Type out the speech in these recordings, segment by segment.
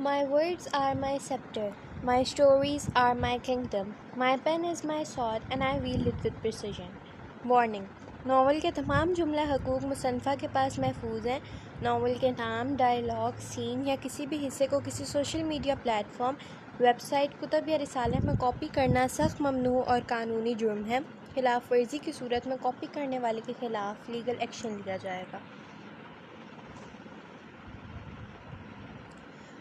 My words are my scepter, my stories are my kingdom, my pen is my sword and I wield it with precision. Warning: novel کے تمام جملہ حقوق مصنفہ کے پاس محفوظ ہیں۔ Novel کے نام، ڈائیلاگ، سین یا کسی بھی حصے کو کسی social media platform, website, کتب یا رسالے میں کاپی کرنا سخت ممنوع اور قانونی جرم ہے۔ خلاف ورزی کی صورت میں کاپی کرنے والے کے خلاف لیگل ایکشن لیا جائے گا۔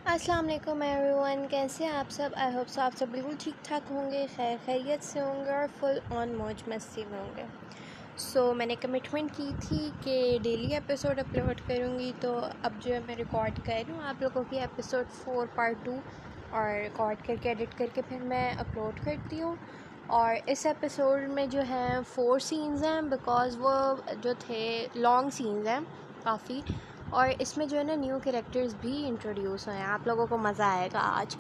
السلام علیکم ایوری ون، کیسے ہیں آپ سب؟ آئی ہوپ سو آپ سب بالکل ٹھیک ٹھاک ہوں گے، خیر خیریت سے ہوں گے اور فل آن موج مستی میں ہوں گے۔ میں نے کمٹمنٹ کی تھی کہ ڈیلی ایپیسوڈ اپلوڈ کروں گی، تو اب جو ہے میں ریکارڈ کر رہی ہوں آپ لوگوں کی ایپیسوڈ 4 پارٹ 2، اور ریکارڈ کر کے ایڈٹ کر کے پھر میں اپلوڈ کرتی ہوں۔ اور اس ایپیسوڈ میں جو ہے 4 سینز ہیں، بیکاز وہ جو تھے لانگ سینز ہیں کافی، اور اس میں جو ہے نا نیو کریکٹرز بھی انٹروڈیوس ہوئے ہیں، آپ لوگوں کو مزہ آئے گا آج۔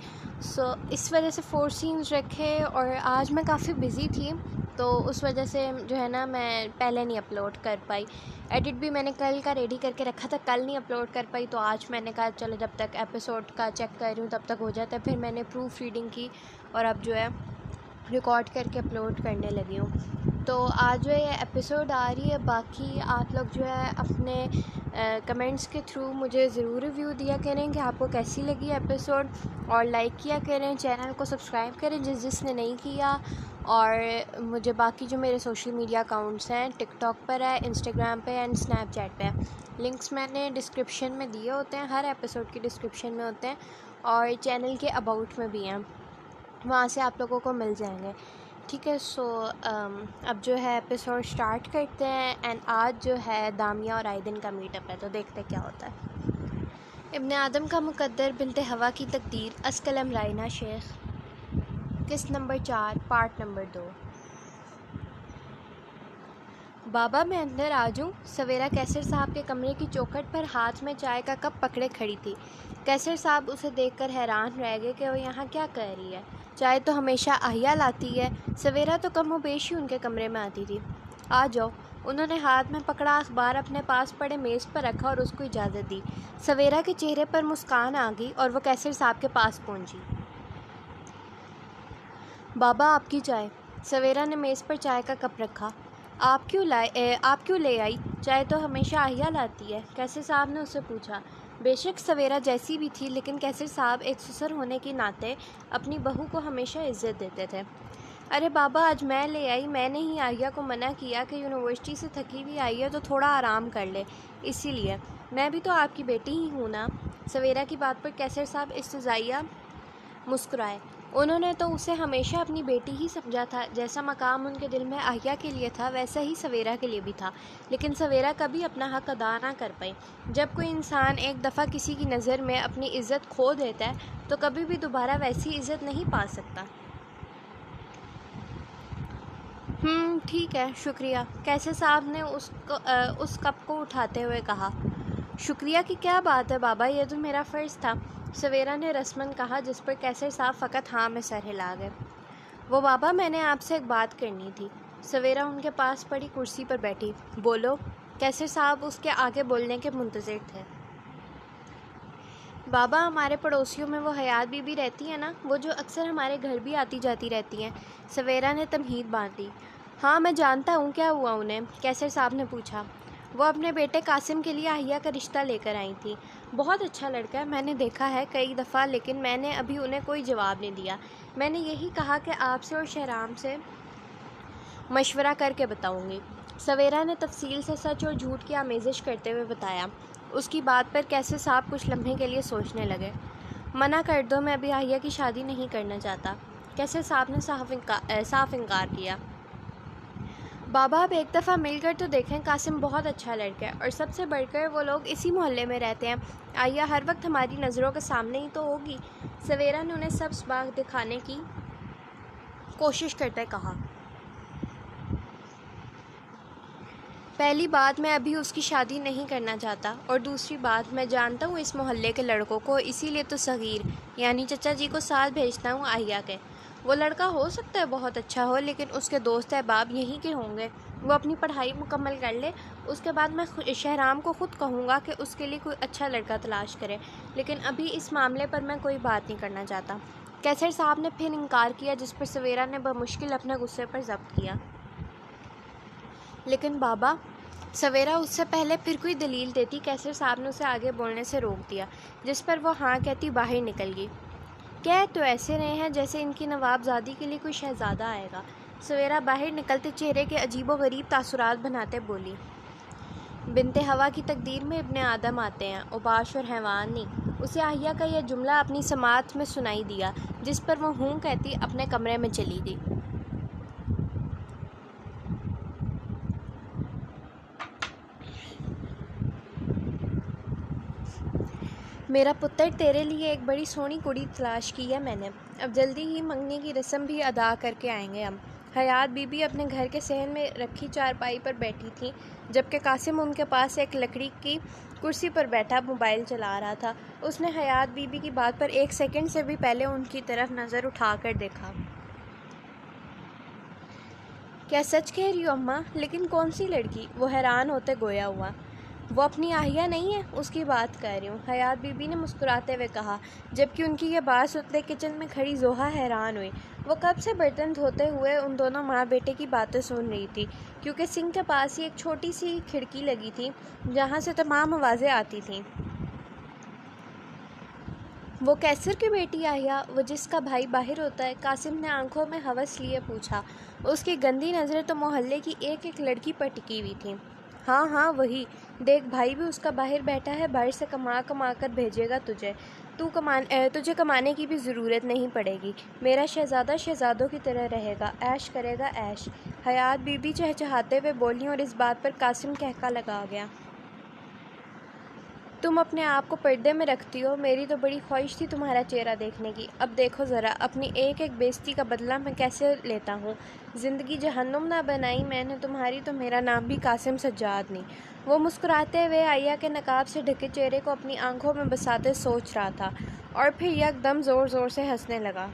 اس وجہ سے 4 سینز رکھے، اور آج میں کافی بزی تھی تو اس وجہ سے جو ہے نا میں پہلے نہیں اپلوڈ کر پائی۔ ایڈٹ بھی میں نے کل کا ریڈی کر کے رکھا تھا، کل نہیں اپلوڈ کر پائی، تو آج میں نے کہا چلو جب تک ایپیسوڈ کا چیک کر رہی ہوں تب تک ہو جاتا ہے۔ پھر میں نے پروف ریڈنگ کی اور اب جو ہے ریکارڈ کر کے اپلوڈ کرنے لگی ہوں۔ تو آج جو یہ ایپیسوڈ آ رہی ہے، باقی آپ لوگ جو ہے اپنے کمنٹس کے تھرو مجھے ضرور ریویو دیا کریں کہ آپ کو کیسی لگی ایپیسوڈ، اور لائک کیا کریں، چینل کو سبسکرائب کریں جس نے نہیں کیا، اور مجھے باقی جو میرے سوشل میڈیا اکاؤنٹس ہیں، ٹک ٹاک پر ہے، انسٹاگرام پہ اینڈ اسنیپ چیٹ پہ ہے، لنکس میں نے ڈسکرپشن میں دیے ہوتے ہیں، ہر ایپیسوڈ کی ڈسکرپشن میں ہوتے ہیں، اور چینل کے اباؤٹ میں بھی ہیں، وہاں سے آپ لوگوں کو مل جائیں گے، ٹھیک ہے۔ اب جو ہے ایپیسوڈ سٹارٹ کرتے ہیں، اینڈ آج جو ہے دامیہ اور آئیدن کا میٹ اپ ہے، تو دیکھتے کیا ہوتا ہے۔ ابن آدم کا مقدر، بنت ہوا کی تقدیر، از قلم رائنا شیخ، قسط نمبر 4، پارٹ نمبر 2۔ بابا میں اندر آ جوں؟ سویرا کیسر صاحب کے کمرے کی چوکھٹ پر ہاتھ میں چائے کا کپ پکڑے کھڑی تھی۔ کیسر صاحب اسے دیکھ کر حیران رہ گئے کہ وہ یہاں کیا کر رہی ہے۔ چائے تو ہمیشہ آہیا لاتی ہے۔ سویرا تو کم و بیش ہی ان کے کمرے میں آتی تھی۔ آ جاؤ۔ انہوں نے ہاتھ میں پکڑا اخبار اپنے پاس پڑے میز پر رکھا اور اس کو اجازت دی۔ سویرا کے چہرے پر مسکان آ گئی اور وہ کیسر صاحب کے پاس پہنچی۔ بابا آپ کی چائے۔ سویرا نے میز پر چائے کا کپ رکھا۔ آپ کیوں لے آئی؟ چائے تو ہمیشہ آہیا لاتی ہے، کیسر صاحب نے اس سے پوچھا۔ بے شک سویرا جیسی بھی تھی، لیکن کیسر صاحب ایک سسر ہونے کے ناطے اپنی بہو کو ہمیشہ عزت دیتے تھے۔ ارے بابا آج میں لے آئی، میں نے ہی آہیا کو منع کیا کہ یونیورسٹی سے تھکی ہوئی آئی ہے تو تھوڑا آرام کر لے، اسی لیے۔ میں بھی تو آپ کی بیٹی ہی ہوں نا۔ سویرا کی بات پر کیسر صاحب استہزائیہ مسکرائے۔ انہوں نے تو اسے ہمیشہ اپنی بیٹی ہی سمجھا تھا، جیسا مقام ان کے دل میں آہیا کے لیے تھا ویسا ہی سویرا کے لیے بھی تھا، لیکن سویرا کبھی اپنا حق ادا نہ کر پائی۔ جب کوئی انسان ایک دفعہ کسی کی نظر میں اپنی عزت کھو دیتا ہے تو کبھی بھی دوبارہ ویسی عزت نہیں پا سکتا۔ ٹھیک ہے، شکریہ، کیسر صاحب نے اس کپ کو اٹھاتے ہوئے کہا۔ شکریہ کی کیا بات ہے بابا، یہ تو میرا فرض تھا، سویرا نے رسماً کہا، جس پر کیسر صاحب فقط ہاں میں سر ہلا گئے۔ وہ بابا میں نے آپ سے ایک بات کرنی تھی۔ سویرا ان کے پاس پڑی کرسی پر بیٹھی۔ بولو۔ کیسر صاحب اس کے آگے بولنے کے منتظر تھے۔ بابا ہمارے پڑوسیوں میں وہ حیات بی بی رہتی ہیں نا، وہ جو اکثر ہمارے گھر بھی آتی جاتی رہتی ہیں، سویرا نے تمہید باندھ دی۔ ہاں میں جانتا ہوں، کیا ہوا انہیں؟ کیسر صاحب نے پوچھا۔ وہ اپنے بیٹے قاسم کے لیے آہیا کا رشتہ لے کر آئی تھیں، بہت اچھا لڑکا ہے، میں نے دیکھا ہے کئی دفعہ، لیکن میں نے ابھی انہیں کوئی جواب نہیں دیا۔ میں نے یہی کہا کہ آپ سے اور شہرام سے مشورہ کر کے بتاؤں گی۔ سویرا نے تفصیل سے سچ اور جھوٹ کی آمیزش کرتے ہوئے بتایا۔ اس کی بات پر کیسر صاحب کچھ لمحے کے لیے سوچنے لگے۔ منع کر دو، میں ابھی آہیا کی شادی نہیں کرنا چاہتا، کیسر صاحب نے صاف انکار کیا۔ بابا اب ایک دفعہ مل کر تو دیکھیں، قاسم بہت اچھا لڑکا ہے، اور سب سے بڑھ کر وہ لوگ اسی محلے میں رہتے ہیں، آہیا ہر وقت ہماری نظروں کے سامنے ہی تو ہوگی۔ سویرا نے انہیں سبز باغ دکھانے کی کوشش کرتے کہا۔ پہلی بات میں ابھی اس کی شادی نہیں کرنا چاہتا، اور دوسری بات میں جانتا ہوں اس محلے کے لڑکوں کو، اسی لیے تو صغیر یعنی چچا جی کو ساتھ بھیجتا ہوں آہیا کے۔ وہ لڑکا ہو سکتا ہے بہت اچھا ہو، لیکن اس کے دوست احباب یہیں کے ہوں گے، وہ اپنی پڑھائی مکمل کر لے اس کے بعد میں شہرام کو خود کہوں گا کہ اس کے لیے کوئی اچھا لڑکا تلاش کرے، لیکن ابھی اس معاملے پر میں کوئی بات نہیں کرنا چاہتا۔ کیسر صاحب نے پھر انکار کیا، جس پر سویرا نے بمشکل اپنے غصے پر ضبط کیا۔ لیکن بابا، سویرا اس سے پہلے پھر کوئی دلیل دیتی، کیسر صاحب نے اسے آگے بولنے سے روک دیا، جس پر وہ ہاں کہتی باہر نکل گئی۔ کہہ تو ایسے رہے ہیں جیسے ان کی نوابزادی کے لیے کوئی شہزادہ آئے گا۔ سویرا باہر نکلتے چہرے کے عجیب و غریب تاثرات بناتے بولی، بنت ہوا کی تقدیر میں ابن آدم آتے ہیں، اوباش اور حیوان نہیں۔ اسے آہیہ کا یہ جملہ اپنی سماعت میں سنائی دیا، جس پر وہ ہوں کہتی اپنے کمرے میں چلی گئی۔ میرا پتر، تیرے لیے ایک بڑی سونی کڑی تلاش کی ہے میں نے، اب جلدی ہی منگنی کی رسم بھی ادا کر کے آئیں گے ہم۔ حیات بی بی اپنے گھر کے صحن میں رکھی چارپائی پر بیٹھی تھیں، جبکہ قاسم ان کے پاس ایک لکڑی کی کرسی پر بیٹھا موبائل چلا رہا تھا۔ اس نے حیات بی بی کی بات پر ایک سیکنڈ سے بھی پہلے ان کی طرف نظر اٹھا کر دیکھا۔ کیا سچ کہہ رہی ہو اماں؟ لیکن کون سی لڑکی؟ وہ حیران ہوتے گویا ہوا۔ وہ اپنی آہیہ نہیں ہے، اس کی بات کر رہی ہوں، حیات بی بی نے مسکراتے ہوئے کہا، جبکہ ان کی یہ بات سنتے کچن میں کھڑی زوہا حیران ہوئی۔ وہ کب سے برتن دھوتے ہوئے ان دونوں ماں بیٹے کی باتیں سن رہی تھی، کیونکہ سنک کے پاس ہی ایک چھوٹی سی کھڑکی لگی تھی جہاں سے تمام آوازیں آتی تھیں۔ وہ کیسر کی بیٹی آہیہ، وہ جس کا بھائی باہر ہوتا ہے؟ قاسم نے آنکھوں میں ہوس لیے پوچھا۔ اس کی گندی نظریں تو محلے کی ایک ایک لڑکی پر ٹکی ہوئی تھیں۔ ہاں ہاں وہی، دیکھ بھائی بھی اس کا باہر بیٹھا ہے، باہر سے کما کما کر بھیجے گا تجھے، تجھے کمانے کی بھی ضرورت نہیں پڑے گی، میرا شہزادہ شہزادوں کی طرح رہے گا، عیش کرے گا عیش۔ حیات بی بی چہچہاتے ہوئے بولیں اور اس بات پر قاسم کہکا لگا گیا۔ تم اپنے آپ کو پردے میں رکھتی ہو، میری تو بڑی خواہش تھی تمہارا چہرہ دیکھنے کی، اب دیکھو ذرا اپنی ایک ایک بےعزتی کا بدلہ میں کیسے لیتا ہوں۔ زندگی جہنم نہ بنائی میں نے تمہاری تو میرا نام بھی قاسم سجاد نہیں۔ وہ مسکراتے ہوئے آہیہ کے نقاب سے ڈھکے چہرے کو اپنی آنکھوں میں بساتے سوچ رہا تھا، اور پھر یک دم زور زور سے ہنسنے لگا۔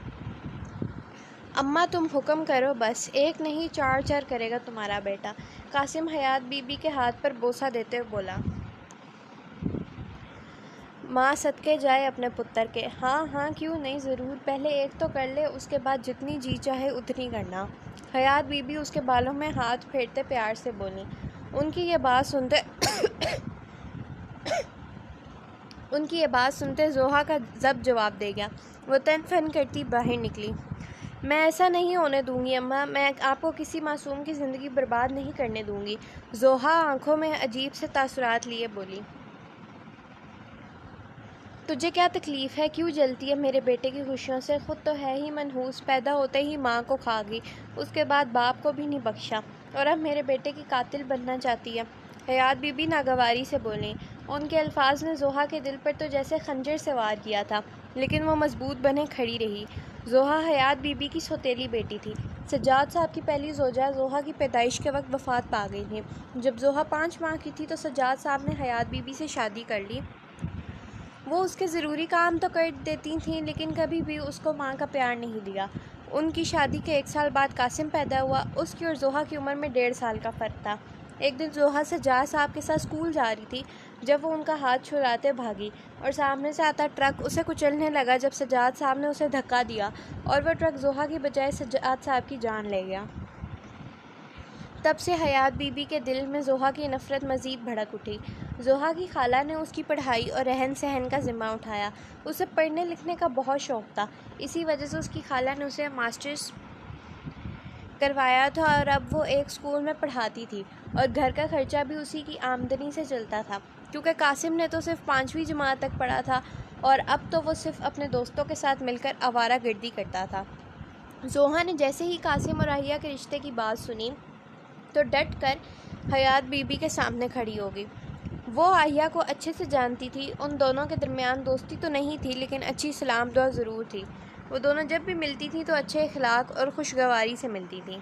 اماں تم حکم کرو بس، ایک نہیں چار چار کرے گا تمہارا بیٹا۔ قاسم حیات بی بی کے ہاتھ پر بوسہ دیتے ہوئے بولا۔ ماں صدقے جائے اپنے پتر کے۔ ہاں ہاں کیوں نہیں، ضرور، پہلے ایک تو کر لے، اس کے بعد جتنی جی چاہے اتنی کرنا۔ حیات بی بی اس کے بالوں میں ہاتھ پھیرتے پیار سے بولی۔ ان کی یہ بات سنتے زوہا کا ضبط جواب دے گیا۔ وہ تن فن کرتی باہر نکلی۔ میں ایسا نہیں ہونے دوں گی اماں، میں آپ کو کسی معصوم کی زندگی برباد نہیں کرنے دوں گی، زوہا آنکھوں میں عجیب سے تاثرات لیے بولی۔ تجھے کیا تکلیف ہے، کیوں جلتی ہے میرے بیٹے کی خوشیوں سے؟ خود تو ہے ہی منحوس، پیدا ہوتے ہی ماں کو کھا گئی، اس کے بعد باپ کو بھی نہیں بخشا، اور اب میرے بیٹے کی قاتل بننا چاہتی ہے۔ حیات بی بی ناگواری سے بولیں۔ ان کے الفاظ نے زوہا کے دل پر تو جیسے خنجر سے وار کیا تھا، لیکن وہ مضبوط بنے کھڑی رہی۔ زوہا حیات بی بی کی سوتیلی بیٹی تھی۔ سجاد صاحب کی پہلی زوجہ زوہا کی پیدائش کے وقت وفات پا گئی تھی۔ جب زوہا 5 ماہ کی تھی تو سجاد صاحب نے حیات بی بی سے شادی کر لی۔ وہ اس کے ضروری کام تو کر دیتی تھیں، لیکن کبھی بھی اس کو ماں کا پیار نہیں دیا۔ ان کی شادی کے 1 سال بعد قاسم پیدا ہوا۔ اس کی اور زوہا کی عمر میں 1.5 سال کا فرق تھا۔ ایک دن زوہا سجاد صاحب کے ساتھ اسکول جا رہی تھی، جب وہ ان کا ہاتھ چھڑاتے بھاگی، اور سامنے سے آتا ٹرک اسے کچلنے لگا جب سجاد صاحب نے اسے دھکا دیا، اور وہ ٹرک زوہا کی بجائے سجاد صاحب کی جان لے گیا۔ تب سے حیات بی بی کے دل میں زوہا کی نفرت مزید بھڑک اٹھی۔ زوہا کی خالہ نے اس کی پڑھائی اور رہن سہن کا ذمہ اٹھایا۔ اسے پڑھنے لکھنے کا بہت شوق تھا، اسی وجہ سے اس کی خالہ نے اسے ماسٹرز کروایا تھا، اور اب وہ ایک اسکول میں پڑھاتی تھی، اور گھر کا خرچہ بھی اسی کی آمدنی سے چلتا تھا، کیونکہ قاسم نے تو صرف 5ویں جماعت تک پڑھا تھا، اور اب تو وہ صرف اپنے دوستوں کے ساتھ مل کر آوارہ گردی کرتا تھا۔ زوہا نے جیسے ہی قاسم اور آہیہ کے رشتے کی بات سنی تو ڈٹ کر حیات بی بی کے سامنے کھڑی ہو گئی۔ وہ آہیہ کو اچھے سے جانتی تھی، ان دونوں کے درمیان دوستی تو نہیں تھی، لیکن اچھی سلام دعا ضرور تھی۔ وہ دونوں جب بھی ملتی تھیں تو اچھے اخلاق اور خوشگواری سے ملتی تھیں۔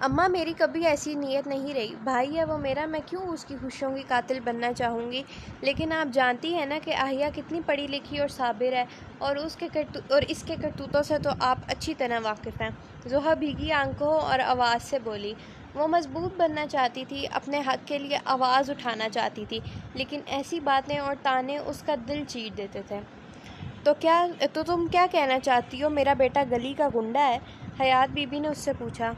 اماں میری کبھی ایسی نیت نہیں رہی، بھائی ہے وہ میرا، میں کیوں اس کی خوشیوں کی قاتل بننا چاہوں گی؟ لیکن آپ جانتی ہیں نا کہ آہیہ کتنی پڑھی لکھی اور صابر ہے، اور اس کے کرتوتوں سے تو آپ اچھی طرح واقف ہیں۔ زوہا بھیگی آنکھوں اور آواز سے بولی۔ وہ مضبوط بننا چاہتی تھی، اپنے حق کے لیے آواز اٹھانا چاہتی تھی، لیکن ایسی باتیں اور طعنے اس کا دل چیر دیتے تھے۔ تو تم کیا کہنا چاہتی ہو؟ میرا بیٹا گلی کا گنڈا ہے؟ حیات بی بی نے اس سے پوچھا۔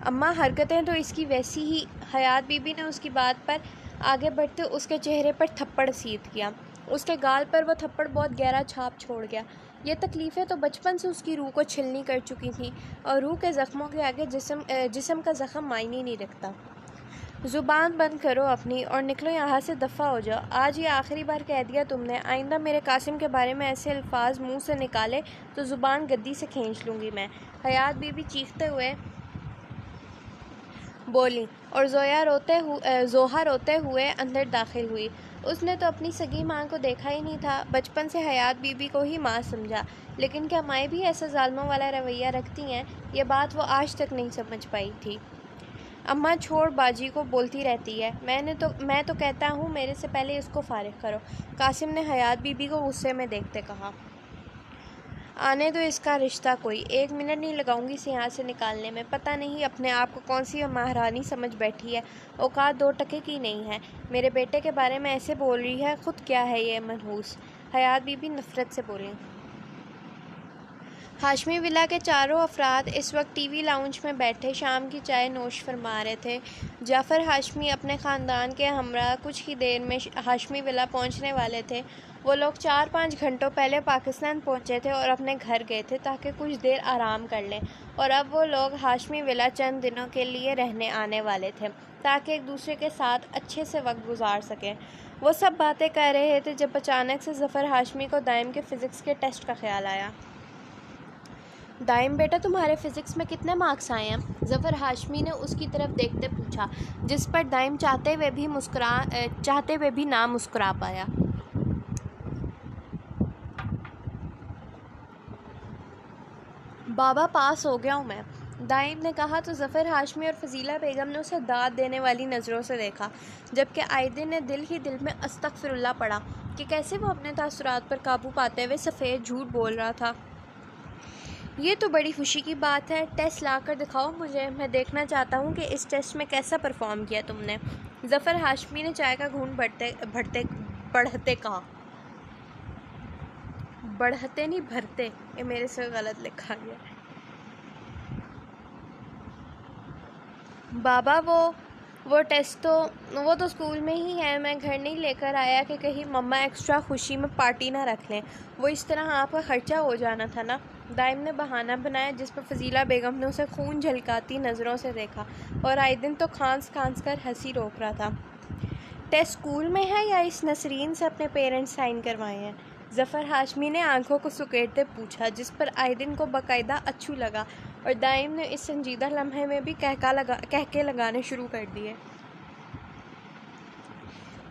اماں، حرکتیں تو اس کی ویسی ہی۔ حیات بی بی نے اس کی بات پر آگے بڑھتے اس کے چہرے پر تھپڑ سیدھ کیا۔ اس کے گال پر وہ تھپڑ بہت گہرا چھاپ چھوڑ گیا۔ یہ تکلیفیں تو بچپن سے اس کی روح کو چھلنی کر چکی تھیں، اور روح کے زخموں کے آگے جسم کا زخم معنی نہیں رکھتا۔ زبان بند کرو اپنی اور نکلو یہاں سے، دفع ہو جاؤ۔ آج یہ آخری بار کہہ دیا تم نے، آئندہ میرے قاسم کے بارے میں ایسے الفاظ منہ سے نکالے تو زبان گدی سے کھینچ لوں گی میں۔ حیات بی بی چیختے ہوئے بولی، اور زوہا روتے ہوئے اندر داخل ہوئی۔ اس نے تو اپنی سگی ماں کو دیکھا ہی نہیں تھا، بچپن سے حیات بی بی کو ہی ماں سمجھا، لیکن کیا مائیں بھی ایسا ظالموں والا رویہ رکھتی ہیں؟ یہ بات وہ آج تک نہیں سمجھ پائی تھی۔ اماں چھوڑ، باجی کو بولتی رہتی ہے، میں تو کہتا ہوں میرے سے پہلے اس کو فارغ کرو، قاسم نے حیات بی بی کو غصے میں دیکھتے کہا۔ آنے دو اس کا رشتہ کوئی، 1 منٹ نہیں لگاؤں گی اسے یہاں سے نکالنے میں۔ پتہ نہیں اپنے آپ کو کون سی مہارانی سمجھ بیٹھی ہے، اوقات 2 ٹکے کی نہیں ہے، میرے بیٹے کے بارے میں ایسے بول رہی ہے، خود کیا ہے یہ منحوس؟ حیات بی بی نفرت سے بولی۔ ہاشمی ولا کے چاروں افراد اس وقت ٹی وی لاؤنج میں بیٹھے شام کی چائے نوش فرما رہے تھے۔ جعفر ہاشمی اپنے خاندان کے ہمراہ کچھ ہی دیر میں ہاشمی ولا پہنچنے والے تھے۔ وہ لوگ 4-5 گھنٹوں پہلے پاکستان پہنچے تھے اور اپنے گھر گئے تھے تاکہ کچھ دیر آرام کر لیں، اور اب وہ لوگ ہاشمی ولا چند دنوں کے لیے رہنے آنے والے تھے تاکہ ایک دوسرے کے ساتھ اچھے سے وقت گزار سکیں۔ وہ سب باتیں کر رہے تھے جب اچانک سے ظفر ہاشمی کو دائم کے فزکس کے ٹیسٹ کا خیال آیا۔ دائم بیٹا، تمہارے فزکس میں کتنے مارکس آئے ہیں؟ ظفر ہاشمی نے اس کی طرف دیکھتے پوچھا، جس پر دائم چاہتے ہوئے بھی نہ مسکرا پایا۔ بابا، پاس ہو گیا ہوں میں، دائم نے کہا تو ظفر ہاشمی اور فضیلہ بیگم نے اسے داد دینے والی نظروں سے دیکھا، جبکہ آئدن نے دل ہی دل میں استغفر اللہ پڑھا کہ کیسے وہ اپنے تاثرات پر قابو پاتے ہوئے سفید جھوٹ بول رہا تھا۔ یہ تو بڑی خوشی کی بات ہے، ٹیسٹ لا کر دکھاؤ مجھے، میں دیکھنا چاہتا ہوں کہ اس ٹیسٹ میں کیسا پرفارم کیا تم نے۔ ظفر ہاشمی نے چائے کا گھونٹ بڑھتے کہا۔ بڑھتے نہیں، بھرتے، یہ میرے سے غلط لکھا گیا۔ بابا، وہ ٹیسٹ تو اسکول میں ہی ہے، میں گھر نہیں لے کر آیا کہ کہیں مما ایکسٹرا خوشی میں پارٹی نہ رکھ لیں، وہ اس طرح آپ کا خرچہ ہو جانا تھا نا۔ دائم نے بہانہ بنایا، جس پر فضیلہ بیگم نے اسے خون جھلکاتی نظروں سے دیکھا، اور آئدن تو کھانس کر ہنسی روک رہا تھا۔ ٹیسٹ اسکول میں ہے یا اس نسرین سے اپنے پیرنٹس سائن کروائے ہیں؟ ظفر ہاشمی نے آنکھوں کو سکیڑتے پوچھا، جس پر آئدن کو باقاعدہ اچھو لگا، اور دائم نے اس سنجیدہ لمحے میں بھی کہکے لگانے شروع کر دیے۔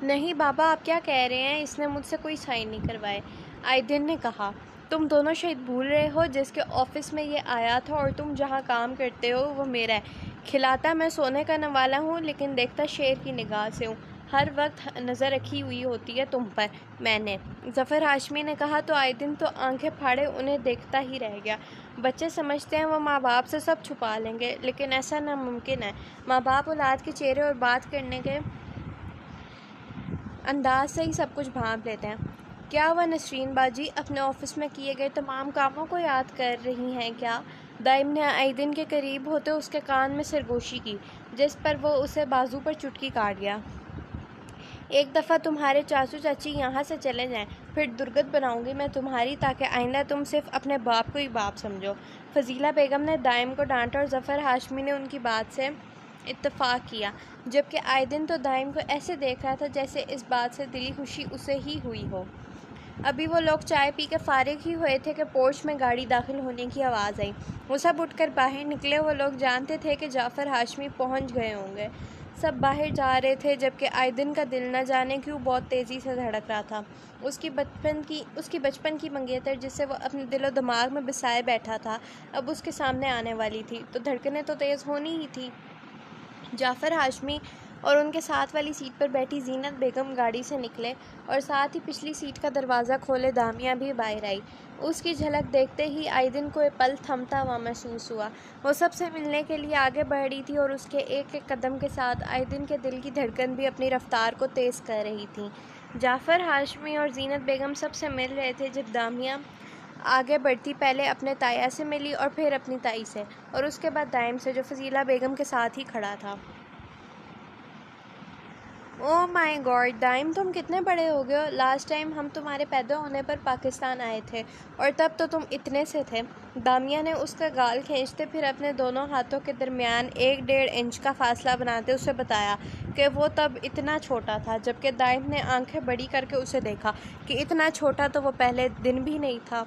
نہیں بابا، آپ کیا کہہ رہے ہیں، اس نے مجھ سے کوئی سائن نہیں کروائے، آئدن نے کہا۔ تم دونوں شاید بھول رہے ہو جس کے آفس میں یہ آیا تھا، اور تم جہاں کام کرتے ہو وہ میرا ہے۔ کھلاتا میں سونے کا نوالا ہوں، لیکن دیکھتا شیر کی نگاہ سے ہوں، ہر وقت نظر رکھی ہوئی ہوتی ہے تم پر میں نے، ظفر ہاشمی نے کہا تو آئدن تو آنکھیں پھاڑے انہیں دیکھتا ہی رہ گیا۔ بچے سمجھتے ہیں وہ ماں باپ سے سب چھپا لیں گے، لیکن ایسا ناممکن ہے، ماں باپ اولاد کے چہرے اور بات کرنے کے انداز سے ہی سب کچھ بھانپ لیتے ہیں۔ کیا ہوا نسرین باجی، اپنے آفس میں کیے گئے تمام کاموں کو یاد کر رہی ہیں کیا؟ دائم نے آئدن کے قریب ہوتے اس کے کان میں سرگوشی کی، جس پر وہ اسے بازو پر چٹکی کاٹ گیا۔ ایک دفعہ تمہارے چاچو چاچی یہاں سے چلے جائیں، پھر درگت بناؤں گی میں تمہاری، تاکہ آئندہ تم صرف اپنے باپ کو ہی باپ سمجھو۔ فضیلہ بیگم نے دائم کو ڈانٹا، اور ظفر ہاشمی نے ان کی بات سے اتفاق کیا، جبکہ آئدن تو دائم کو ایسے دیکھ رہا تھا جیسے اس بات سے دلی خوشی اسے ہی ہوئی ہو۔ ابھی وہ لوگ چائے پی کے فارغ ہی ہوئے تھے کہ پورچ میں گاڑی داخل ہونے کی آواز آئی۔ وہ سب اٹھ کر باہر نکلے، وہ لوگ جانتے تھے کہ جعفر ہاشمی پہنچ گئے ہوں گے۔ سب باہر جا رہے تھے، جبکہ آئدن کا دل نہ جانے کیوں بہت تیزی سے دھڑک رہا تھا۔ اس کی بچپن کی منگیتر، جسے وہ اپنے دل و دماغ میں بسائے بیٹھا تھا، اب اس کے سامنے آنے والی تھی، تو دھڑکنیں تو تیز ہونی ہی تھی۔ جعفر ہاشمی اور ان کے ساتھ والی سیٹ پر بیٹھی زینت بیگم گاڑی سے نکلے اور ساتھ ہی پچھلی سیٹ کا دروازہ کھولے دامیہ بھی باہر آئی۔ اس کی جھلک دیکھتے ہی آئدن کو ایک پل تھمتا ہوا محسوس ہوا۔ وہ سب سے ملنے کے لیے آگے بڑھ رہی تھی اور اس کے ایک ایک قدم کے ساتھ آئدن کے دل کی دھڑکن بھی اپنی رفتار کو تیز کر رہی تھی۔ جعفر ہاشمی اور زینت بیگم سب سے مل رہے تھے جب دامیہ آگے بڑھتی پہلے اپنے تایا سے ملی اور پھر اپنی تائی سے اور اس کے بعد دائم سے جو فضیلہ بیگم کے ساتھ ہی کھڑا تھا۔ او مائی گاڈ دائم، تم کتنے بڑے ہو گئے ہو! لاسٹ ٹائم ہم تمہارے پیدا ہونے پر پاکستان آئے تھے اور تب تو تم اتنے سے تھے۔ دامیہ نے اس کا گال کھینچتے پھر اپنے دونوں ہاتھوں کے درمیان 1.5 انچ کا فاصلہ بناتے اسے بتایا کہ وہ تب اتنا چھوٹا تھا، جبکہ دائم نے آنکھیں بڑی کر کے اسے دیکھا کہ اتنا چھوٹا تو وہ پہلے دن بھی نہیں تھا۔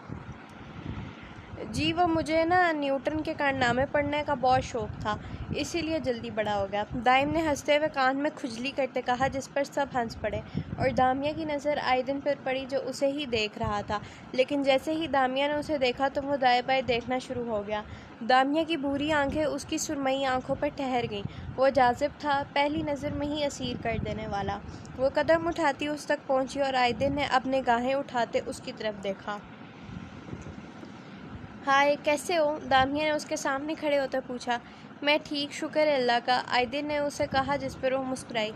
جی وہ مجھے نیوٹن کے کارنامے پڑھنے کا بہت شوق تھا، اسی لیے جلدی بڑا ہو گیا، دائم نے ہنستے ہوئے کان میں کھجلی کرتے کہا، جس پر سب ہنس پڑے اور دامیہ کی نظر آئدن پر پڑی جو اسے ہی دیکھ رہا تھا، لیکن جیسے ہی دامیہ نے اسے دیکھا تو وہ دائیں بائیں دیکھنا شروع ہو گیا۔ دامیہ کی بھوری آنکھیں اس کی سرمئی آنکھوں پر ٹھہر گئیں۔ وہ جاذب تھا، پہلی نظر میں ہی اسیر کر دینے والا۔ وہ قدم اٹھاتی اس تک پہنچی اور آئدن نے اپنے نگاہیں اٹھاتے اس کی طرف دیکھا۔ ہائے، کیسے ہو؟ دامیہ نے اس کے سامنے کھڑے ہوتے پوچھا۔ میں ٹھیک، شکر اللہ کا، آئدن نے اسے کہا، جس پر وہ مسکرائی۔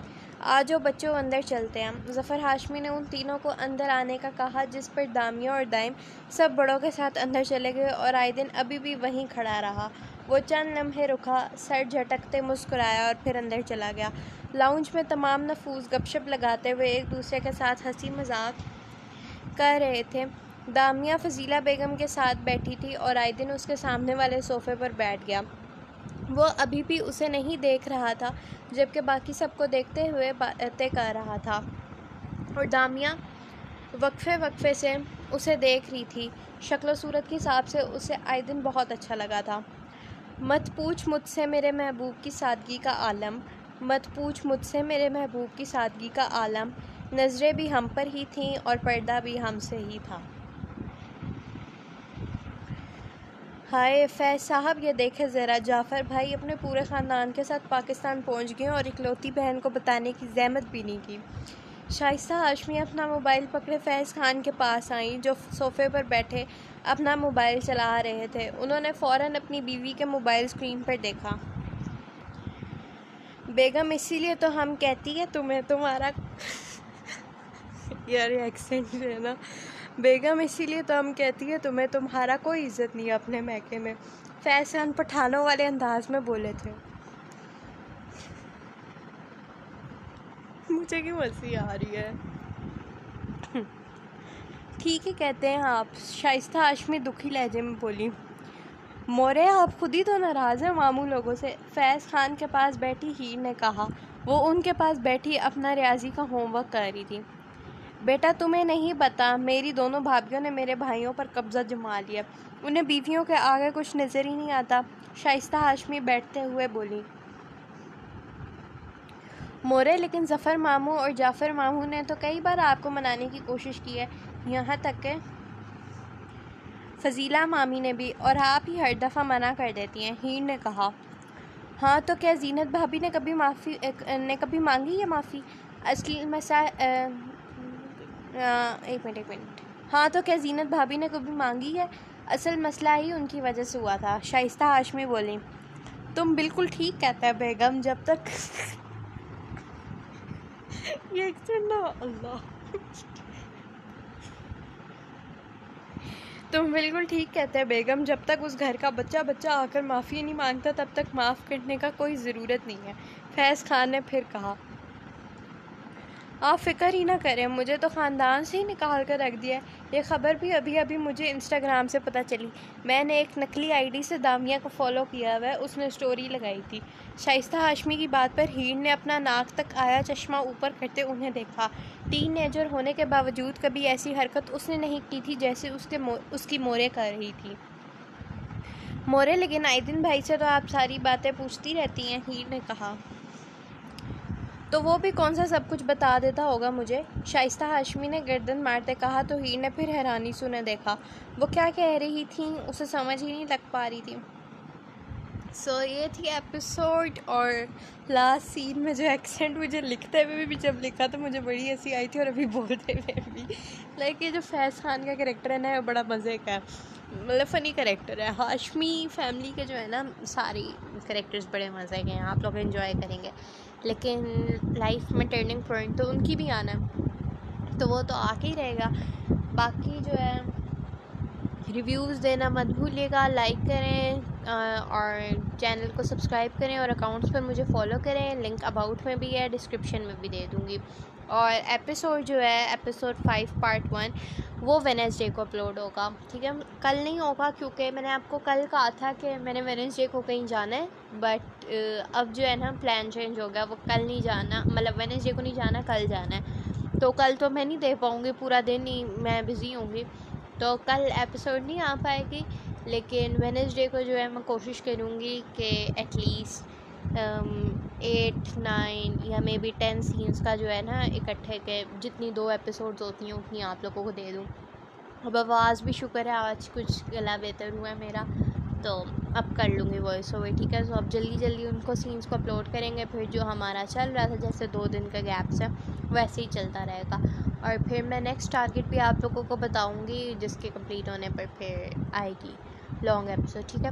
آجو بچوں، اندر چلتے ہیں۔ ظفر ہاشمی نے ان تینوں کو اندر آنے کا کہا، جس پر دامیہ اور دائم سب بڑوں کے ساتھ اندر چلے گئے اور آئدن ابھی بھی وہیں کھڑا رہا۔ وہ چند لمحے رکا، سر جھٹکتے مسکرایا اور پھر اندر چلا گیا۔ لاؤنج میں تمام نفوذ گپ شپ لگاتے ہوئے ایک دوسرے کے ساتھ ہنسی مذاق کر رہے تھے۔ دامیہ فضیلہ بیگم کے ساتھ بیٹھی تھی اور آئدن اس کے سامنے والے صوفے پر بیٹھ گیا۔ وہ ابھی بھی اسے نہیں دیکھ رہا تھا، جبکہ باقی سب کو دیکھتے ہوئے باتیں کر رہا تھا اور دامیہ وقفے وقفے سے اسے دیکھ رہی تھی۔ شکل و صورت کے حساب سے اسے آئدن بہت اچھا لگا تھا۔ مت پوچھ مجھ سے میرے محبوب کی سادگی کا عالم، مت پوچھ مجھ سے میرے محبوب کی سادگی کا عالم، نظریں بھی ہم پر ہی تھیں اور پردہ بھی ہم سے ہی تھا۔ ہائے فیض صاحب، یہ دیکھیں ذرا، جعفر بھائی اپنے پورے خاندان کے ساتھ پاکستان پہنچ گئے اور اکلوتی بہن کو بتانے کی زحمت بھی نہیں کی۔ شائستہ ہاشمی اپنا موبائل پکڑے فیض خان کے پاس آئیں، جو صوفے پر بیٹھے اپنا موبائل چلا رہے تھے۔ انہوں نے فوراً اپنی بیوی کے موبائل اسکرین پر دیکھا۔ بیگم، اسی لیے تو ہم کہتی ہیں تمہیں تمہارا یار ایکسنٹ جو ہے نا، بیگم اسی لیے تو ہم کہتی ہیں تمہیں تمہارا کوئی عزت نہیں اپنے میکے میں، فیض خان پٹھانوں والے انداز میں بولے تھے۔ مجھے کیوں ہنسی آ رہی ہے؟ ٹھیک ہے کہتے ہیں آپ، شائستہ ہاشمی دکھی لہجے میں بولی۔ مورے، آپ خود ہی تو ناراض ہیں ماموں لوگوں سے، فیض خان کے پاس بیٹھی ہیر نے کہا۔ وہ ان کے پاس بیٹھی اپنا ریاضی کا ہوم ورک کر رہی تھی۔ بیٹا تمہیں نہیں پتا، میری دونوں بھابھیوں نے میرے بھائیوں پر قبضہ جما لیا، انہیں بیویوں کے آگے کچھ نظر ہی نہیں آتا، شائستہ ہاشمی بیٹھتے ہوئے بولی۔ مورے، لیکن ظفر ماموں اور جعفر ماموں نے تو کئی بار آپ کو منانے کی کوشش کی ہے، یہاں تک کہ فضیلہ مامی نے بھی، اور آپ ہی ہر دفعہ منع کر دیتی ہیں، ہیر نے کہا۔ ہاں تو کیا زینت بھابھی نے کبھی مانگی ہے معافی؟ اصل مسئلہ ایک منٹ ہاں تو کیا زینت بھابھی نے کبھی مانگی ہے؟ اصل مسئلہ ہی ان کی وجہ سے ہوا تھا، شائستہ ہاشمی بولی۔ تم بالکل ٹھیک کہتے ہیں بیگم، جب تک یہ ایکسنٹ نہ اللہ تم بالکل ٹھیک کہتے ہیں بیگم، جب تک اس گھر کا بچہ آ کر معافی نہیں مانگتا تب تک معاف کرنے کا کوئی ضرورت نہیں ہے، فیض خان نے پھر کہا۔ آپ فکر ہی نہ کریں، مجھے تو خاندان سے ہی نکال کر رکھ دیا ہے، یہ خبر بھی ابھی مجھے انسٹاگرام سے پتہ چلی، میں نے ایک نقلی آئی ڈی سے دامیہ کو فالو کیا ہوا ہے، اس نے اسٹوری لگائی تھی۔ شائستہ ہاشمی کی بات پر ہیر نے اپنا ناک تک آیا چشمہ اوپر کرتے انہیں دیکھا۔ ٹین ایجر ہونے کے باوجود کبھی ایسی حرکت اس نے نہیں کی تھی جیسے اس کی مورے کر رہی تھی۔ مورے، لیکن آئدن بھائی سے تو آپ ساری باتیں پوچھتی رہتی ہیں، ہیر نے کہا۔ تو وہ بھی کون سا سب کچھ بتا دیتا ہوگا مجھے، شائستہ ہاشمی نے گردن مارتے کہا تو ہیر نے پھر حیرانی سے انہیں دیکھا۔ وہ کیا کہہ رہی تھیں، اسے سمجھ ہی نہیں لگ پا رہی تھی۔ سو یہ تھی ایپیسوڈ. اور لاسٹ سین میں جو ایکسینٹ مجھے لکھتے ہوئے بھی جب لکھا تو مجھے بڑی ہنسی آئی تھی, اور ابھی بولتے ہوئے بھی. لائک یہ جو فیض خان کا کریکٹر ہے نا, وہ بڑا مزے کا ہے, مطلب فنی کریکٹر ہے. ہاشمی فیملی کے جو ہے نا ساری کریکٹرز بڑے مزے کے ہیں, آپ لوگ انجوائے کریں گے. لیکن لائف میں ٹرننگ پوائنٹ تو ان کی بھی آنا ہے, تو وہ تو آ کے ہی رہے گا. باقی جو ہے ریویوز دینا مت بھولیے گا, لائک کریں اور چینل کو سبسکرائب کریں, اور اکاؤنٹس پر مجھے فالو کریں. لنک اباؤٹ میں بھی ہے, ڈسکرپشن میں بھی دے دوں گی. اور ایپیسوڈ جو ہے ایپیسوڈ 5 پارٹ 1 وہ وینسڈے کو اپلوڈ ہوگا, ٹھیک ہے. کل نہیں ہوگا کیونکہ میں نے آپ کو کل کہا تھا کہ میں نے وینسڈے کو کہیں جانا ہے, بٹ اب جو ہے نا پلان چینج ہو گیا, وہ کل نہیں جانا, مطلب وینسڈے کو نہیں جانا, کل جانا ہے. تو کل تو میں نہیں دے پاؤں گی, پورا دن ہی میں بزی ہوں گی, تو کل ایپیسوڈ نہیں آ پائے گی. لیکن وینسڈے کو جو ہے میں کوشش کروں گی کہ ایٹ لیسٹ 8 9 یا مے بی 10 سینس کا جو ہے نا اکٹھے کے جتنی 2 ایپیسوڈز ہوتی ہیں اتنی آپ لوگوں کو دے دوں. اب آواز بھی شکر ہے آج کچھ گلا بہتر ہوا ہے میرا, تو اب کر لوں گی وائس اوور, ٹھیک ہے. تو اب جلدی جلدی ان کو سینس کو اپلوڈ کریں گے. پھر جو ہمارا چل رہا تھا جیسے 2 دن کا گیپس ہے ویسے ہی چلتا رہے گا. اور پھر میں نیکسٹ ٹارگیٹ بھی آپ لوگوں کو بتاؤں گی, جس کے کمپلیٹ ہونے پر پھر آئے گی لانگ ایپیسوڈ, ٹھیک ہے.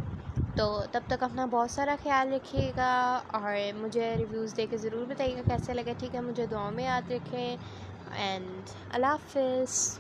تو تب تک اپنا بہت سارا خیال رکھیے گا, اور مجھے ریویوز دے کے ضرور بتائیے گا کیسے لگے, ٹھیک ہے. مجھے دعاؤں میں یاد رکھیں, اینڈ اللہ حافظ.